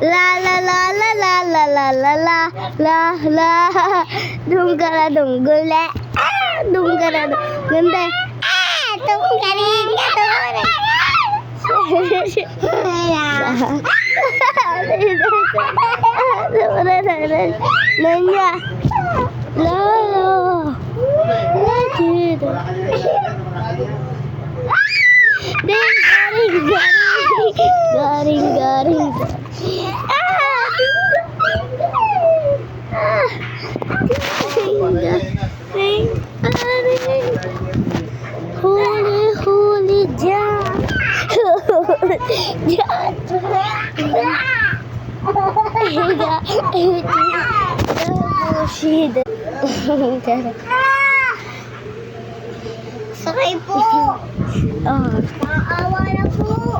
La la la la la la la la la la la Dunggala dunggule Dunggala dunggule Dunggaling Nanya Lolo Garing garing Holy John Sakay po. Maawa na po.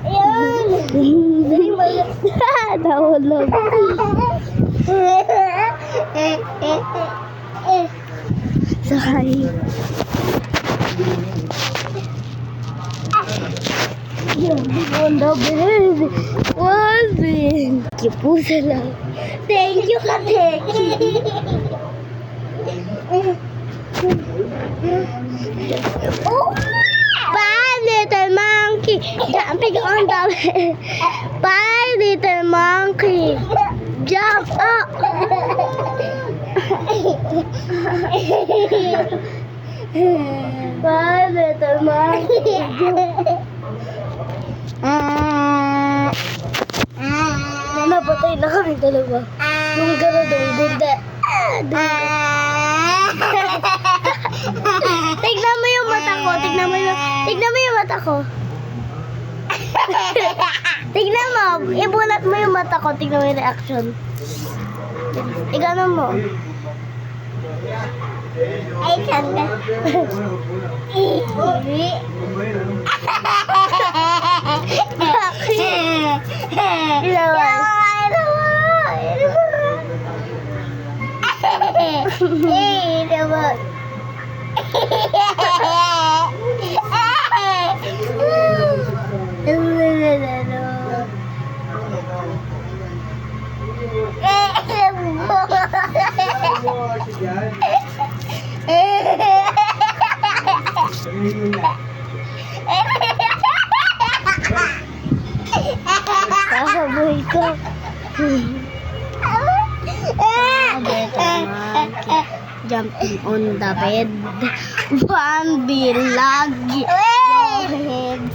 Ayan. Nahulog. Sakay. On the bed. Walvin. Kipusa lang. Thank you, Kateki. Oh, bye, little monkey. Jumping on the bed. Bye, little monkey. Jump up. Bye, little monkey. Napatay na kami dalawa. Nung gano'n bunda. Tignan mo yung mata ko. Tignan mo yung mata ko. Tignan mo. Ibulat mo yung mata ko. Tignan mo yung reaction. Iganon mo. Ay, sanda. Sasabuhay ko. Jumping on the bed. One bilag. Your head.